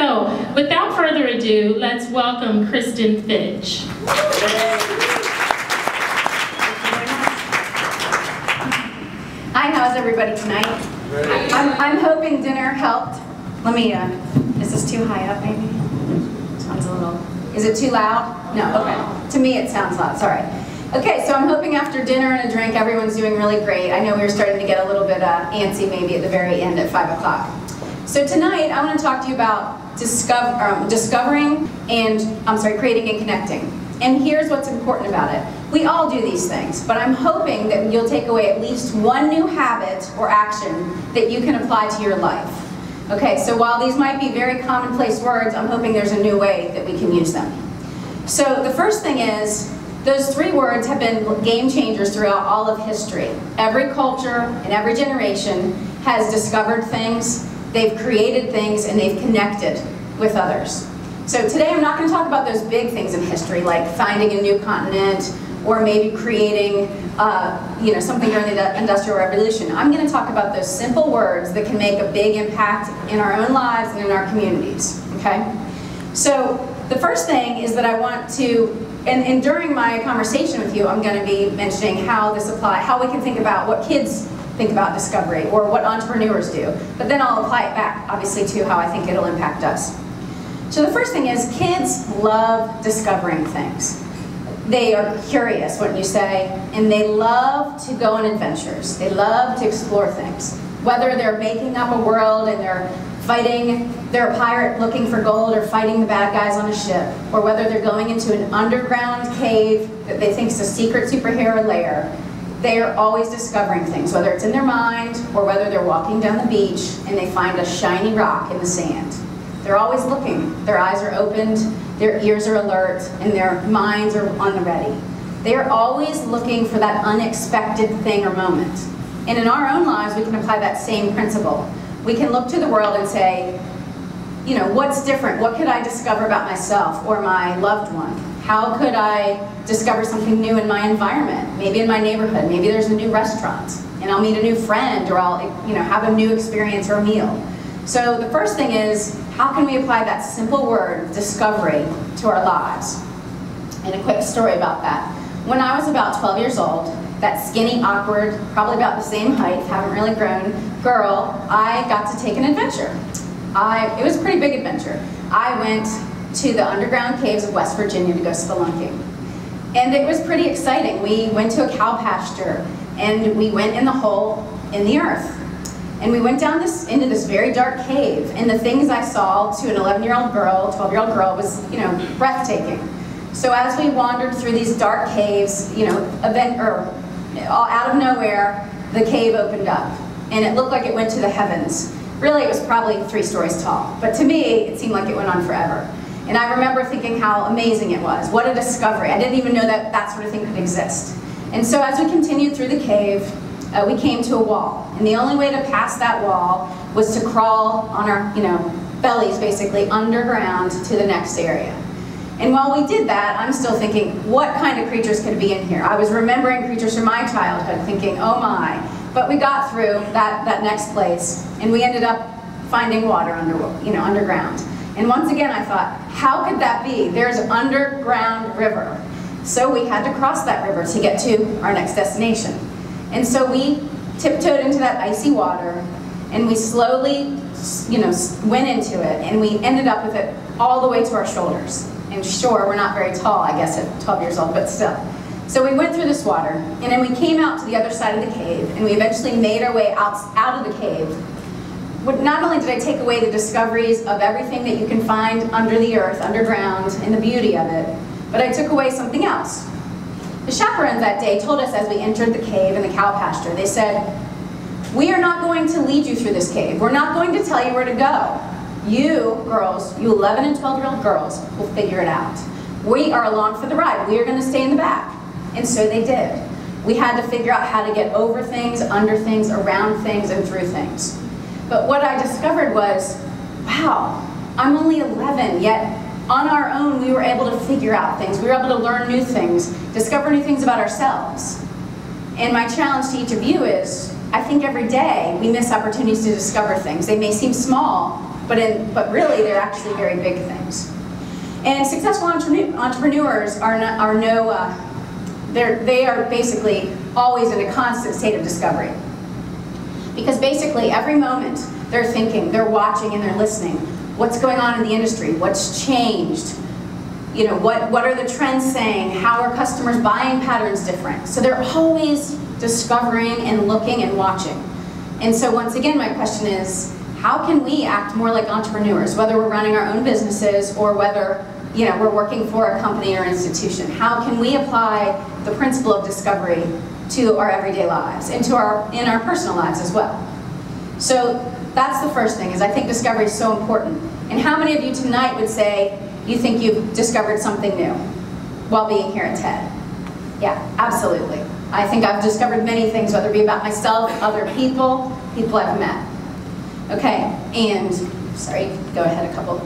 So, without further ado, let's welcome Kristin Fitch. Hi, how's everybody tonight? I'm hoping dinner helped. Let me, is this too high up maybe? Sounds a little, is it too loud? No, okay. To me it sounds loud, sorry. Okay, so I'm hoping after dinner and a drink everyone's doing really great. I know we were starting to get a little bit antsy maybe at the very end at 5 o'clock. So tonight I want to talk to you about discovering and, creating and connecting. And here's what's important about it. We all do these things, but I'm hoping that you'll take away at least one new habit or action that you can apply to your life. Okay, so while these might be very commonplace words, I'm hoping there's a new way that we can use them. So the first thing is, those 3 words have been game changers throughout all of history. Every culture and every generation has discovered things, they've created things, and they've connected with others. So today I'm not going to talk about those big things in history, like finding a new continent, or maybe creating something during the Industrial Revolution. I'm going to talk about those simple words that can make a big impact in our own lives and in our communities, okay? So the first thing is that I want to, and during my conversation with you, I'm going to be mentioning how this applies, how we can think about what kids think about discovery, or what entrepreneurs do. But then I'll apply it back, obviously, to how I think it'll impact us. So the first thing is, kids love discovering things. They are curious, wouldn't you say? And they love to go on adventures. They love to explore things. Whether they're making up a world and they're a pirate looking for gold, or fighting the bad guys on a ship, or whether they're going into an underground cave that they think is a secret superhero lair, they are always discovering things, whether it's in their mind or whether they're walking down the beach and they find a shiny rock in the sand. They're always looking. Their eyes are opened, their ears are alert, and their minds are on the ready. They are always looking for that unexpected thing or moment. And in our own lives, we can apply that same principle. We can look to the world and say, you know, what's different? What could I discover about myself or my loved one? How could I discover something new in my environment? Maybe in my neighborhood. Maybe there's a new restaurant, and I'll meet a new friend, or I'll have a new experience or a meal. So the first thing is, how can we apply that simple word, discovery, to our lives? And a quick story about that. When I was about 12 years old, that skinny, awkward, probably about the same height, haven't really grown, girl, I got to take an adventure. It was a pretty big adventure. I went to the underground caves of West Virginia to go spelunking. And it was pretty exciting. We went to a cow pasture, and we went in the hole in the earth. And we went down into this very dark cave, and the things I saw to an 11-year-old girl, 12-year-old girl, was, breathtaking. So as we wandered through these dark caves, out of nowhere, the cave opened up, and it looked like it went to the heavens. Really, it was probably 3 stories tall, but to me, it seemed like it went on forever. And I remember thinking how amazing it was. What a discovery. I didn't even know that that sort of thing could exist. And so as we continued through the cave, we came to a wall. And the only way to pass that wall was to crawl on our, bellies, basically, underground to the next area. And while we did that, I'm still thinking, what kind of creatures could be in here? I was remembering creatures from my childhood, thinking, oh my. But we got through that next place, and we ended up finding water underground. And once again, I thought, how could that be? There's an underground river. So we had to cross that river to get to our next destination. And so we tiptoed into that icy water, and we slowly, went into it, and we ended up with it all the way to our shoulders. And sure, we're not very tall, I guess, at 12 years old, but still. So we went through this water, and then we came out to the other side of the cave, and we eventually made our way out of the cave. Not only did I take away the discoveries of everything that you can find under the earth, underground, and the beauty of it, but I took away something else. The chaperones that day told us as we entered the cave and the cow pasture, they said, we are not going to lead you through this cave. We're not going to tell you where to go. You girls, you 11 and 12-year-old girls, will figure it out. We are along for the ride. We are going to stay in the back. And so they did. We had to figure out how to get over things, under things, around things, and through things. But what I discovered was, wow, I'm only 11, yet on our own we were able to figure out things. We were able to learn new things, discover new things about ourselves. And my challenge to each of you is, I think every day we miss opportunities to discover things. They may seem small, but really they're actually very big things. And successful entrepreneurs they are basically always in a constant state of discovery. Because basically every moment they're thinking, they're watching, and they're listening. What's going on in the industry? What's changed? You know, what are the trends saying? How are customers' buying patterns different? So they're always discovering and looking and watching. And so once again, my question is, how can we act more like entrepreneurs, whether we're running our own businesses or whether we're working for a company or institution? How can we apply the principle of discovery to our everyday lives and in our personal lives as well? So that's the first thing, is I think discovery is so important. And how many of you tonight would say you think you've discovered something new while being here at TED? Yeah, absolutely. I think I've discovered many things, whether it be about myself, other people I've met. Okay, and sorry, go ahead a couple.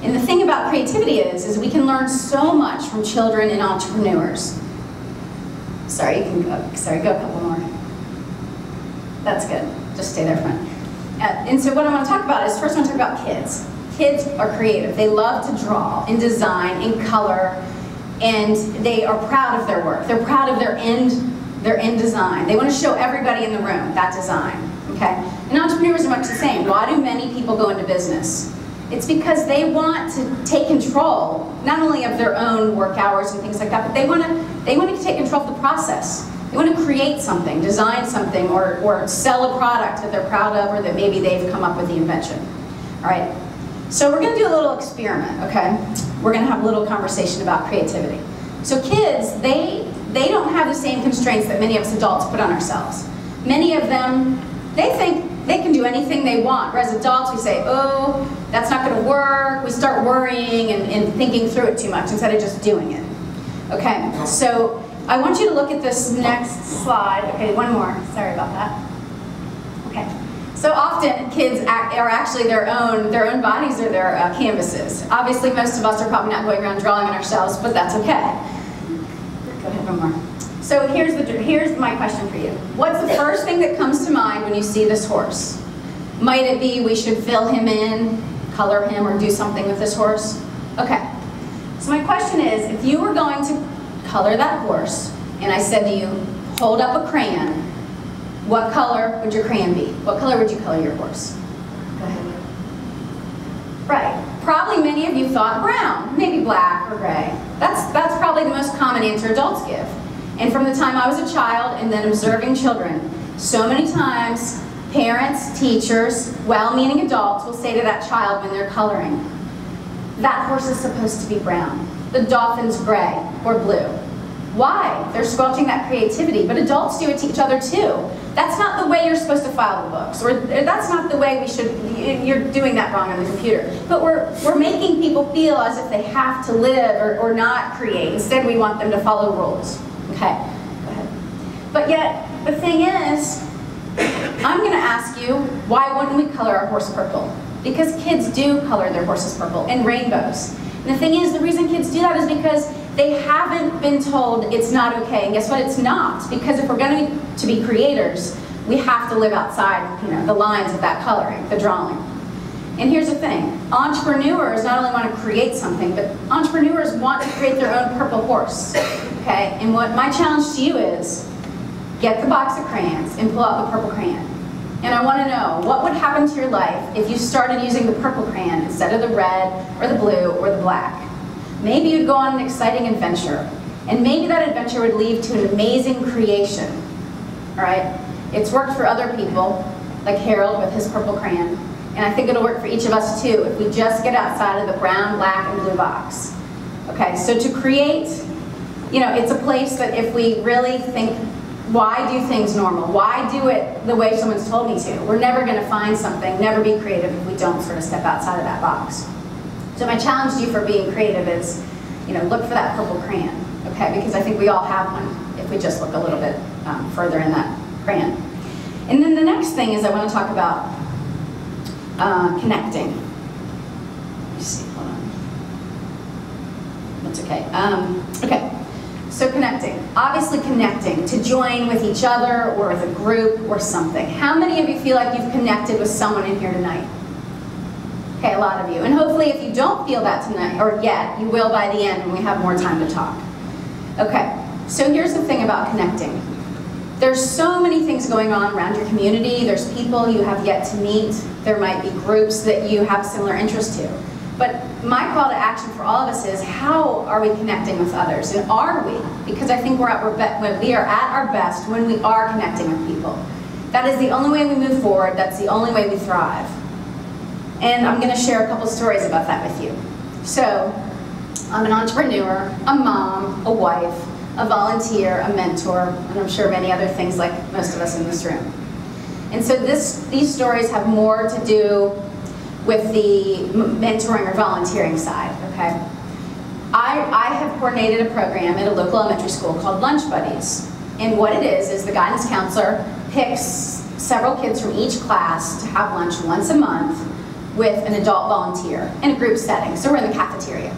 And the thing about creativity is we can learn so much from children and entrepreneurs. Sorry, you can go a couple more. That's good, just stay there front. And so what I want to talk about is, first I want to talk about kids. Kids are creative. They love to draw and design and color, and they are proud of their work. They're proud of their end design. They want to show everybody in the room that design, okay? And entrepreneurs are much the same. Why do many people go into business? It's because they want to take control, not only of their own work hours and things like that, but they want to take control of the process. They want to create something, design something, or sell a product that they're proud of, or that maybe they've come up with the invention. All right, so we're going to do a little experiment, okay? We're going to have a little conversation about creativity. So kids, they don't have the same constraints that many of us adults put on ourselves. Many of them, they think they can do anything they want, whereas adults, we say, oh, that's not going to work. We start worrying and thinking through it too much instead of just doing it. Okay, so I want you to look at this next slide. Okay, one more. Sorry about that. Okay, so often kids are actually their own bodies are their canvases. Obviously, most of us are probably not going around drawing on ourselves, but that's okay. Go ahead, one more. So here's my question for you. What's the first thing that comes to mind when you see this horse? Might it be we should fill him in, color him, or do something with this horse? Okay. So my question is, if you were going to color that horse, and I said to you, hold up a crayon, what color would your crayon be? What color would you color your horse? Go ahead. Right. Probably many of you thought brown, maybe black or gray. That's probably the most common answer adults give. And from the time I was a child and then observing children, so many times parents, teachers, well-meaning adults will say to that child when they're coloring, that horse is supposed to be brown, the dolphin's gray or blue. Why? They're squelching that creativity, but adults do it to each other too. That's not the way you're supposed to file the books, or that's not the way we should, you're doing that wrong on the computer. But we're making people feel as if they have to live or not create. Instead, we want them to follow rules. Okay, go ahead. But yet, the thing is, I'm going to ask you, why wouldn't we color our horse purple? Because kids do color their horses purple, and rainbows. And the thing is, the reason kids do that is because they haven't been told it's not okay. And guess what? It's not. Because if we're going to be creators, we have to live outside, the lines of that coloring, the drawing. And here's the thing. Entrepreneurs not only want to create something, but entrepreneurs want to create their own purple horse. Okay? And what my challenge to you is, get the box of crayons and pull out the purple crayon. And I want to know, what would happen to your life if you started using the purple crayon instead of the red or the blue or the black? Maybe you'd go on an exciting adventure. And maybe that adventure would lead to an amazing creation. All right? It's worked for other people, like Harold with his purple crayon. And I think it'll work for each of us too, if we just get outside of the brown, black, and blue box. Okay, so to create, it's a place that if we really think, why do things normal? Why do it the way someone's told me to? We're never going to find something, never be creative if we don't sort of step outside of that box. So my challenge to you for being creative is, look for that purple crayon, okay? Because I think we all have one if we just look a little bit further in that crayon. And then the next thing is I want to talk about connecting. Let me see, hold on. That's okay. Okay, so connecting. Obviously connecting, to join with each other or with a group or something. How many of you feel like you've connected with someone in here tonight? Okay, a lot of you. And hopefully if you don't feel that tonight, or yet, you will by the end when we have more time to talk. Okay, so here's the thing about connecting. There's so many things going on around your community. There's people you have yet to meet. There might be groups that you have similar interests to. But my call to action for all of us is, how are we connecting with others? And are we? Because I think we are at our best when we are connecting with people. That is the only way we move forward. That's the only way we thrive. And I'm going to share a couple stories about that with you. So, I'm an entrepreneur, a mom, a wife, a volunteer, a mentor, and I'm sure many other things like most of us in this room. And so these stories have more to do with the mentoring or volunteering side, okay? I have coordinated a program at a local elementary school called Lunch Buddies. And what it is the guidance counselor picks several kids from each class to have lunch once a month with an adult volunteer in a group setting. So we're in the cafeteria.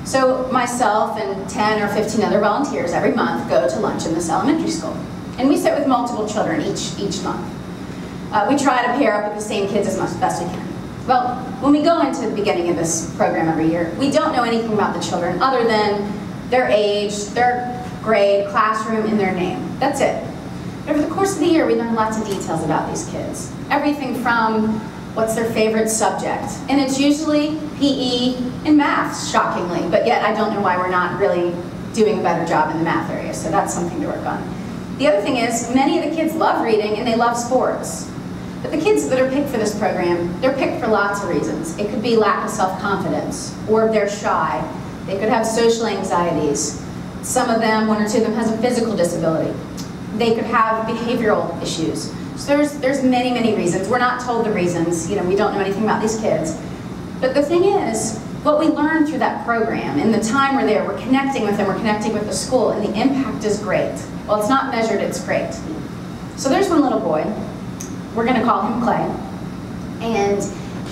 So myself and 10 or 15 other volunteers every month go to lunch in this elementary school. And we sit with multiple children each month. We try to pair up with the same kids as best we can. Well, when we go into the beginning of this program every year, we don't know anything about the children other than their age, their grade, classroom, and their name. That's it. Over the course of the year, we learn lots of details about these kids. Everything from what's their favorite subject. And it's usually PE and math, shockingly. But yet, I don't know why we're not really doing a better job in the math area. So that's something to work on. The other thing is, many of the kids love reading and they love sports. But the kids that are picked for this program, they're picked for lots of reasons. It could be lack of self-confidence, or they're shy. They could have social anxieties. Some of them, one or two of them, has a physical disability. They could have behavioral issues. So there's many, many reasons. We're not told the reasons. We don't know anything about these kids. But the thing is, what we learn through that program, in the time we're there, we're connecting with them, we're connecting with the school, and the impact is great. Well, it's not measured, it's great. So there's one little boy. We're going to call him Clay. And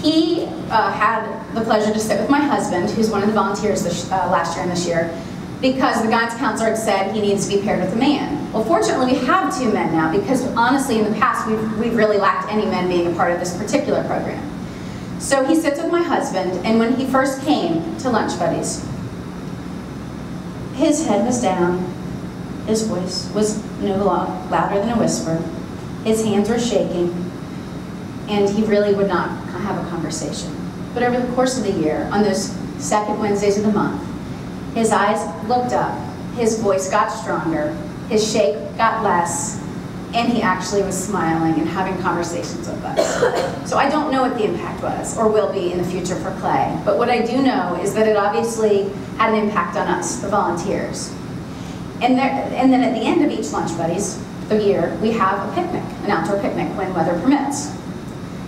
he had the pleasure to sit with my husband, who's one of the volunteers last year and this year, because the guidance counselor had said he needs to be paired with a man. Well, fortunately, we have 2 men now, because honestly, in the past, we've really lacked any men being a part of this particular program. So he sits with my husband, and when he first came to Lunch Buddies, his head was down, his voice was no louder than a whisper, his hands were shaking, and he really would not have a conversation. But over the course of the year, on those second Wednesdays of the month, his eyes looked up, his voice got stronger, his shake got less, and he actually was smiling and having conversations with us. So I don't know what the impact was, or will be in the future for Clay, but what I do know is that it obviously had an impact on us, the volunteers. And then at the end of each Lunch Buddies, the year, we have a picnic, an outdoor picnic when weather permits.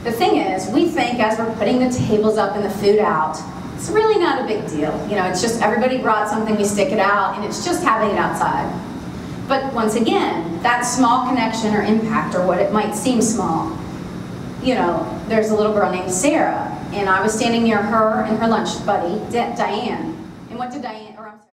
The thing is, we think as we're putting the tables up and the food out, it's really not a big deal. It's just everybody brought something, we stick it out, and it's just having it outside. But once again, that small connection or impact, or what it might seem small, there's a little girl named Sarah, and I was standing near her and her lunch buddy, Diane. And what did Diane, or I'm sorry.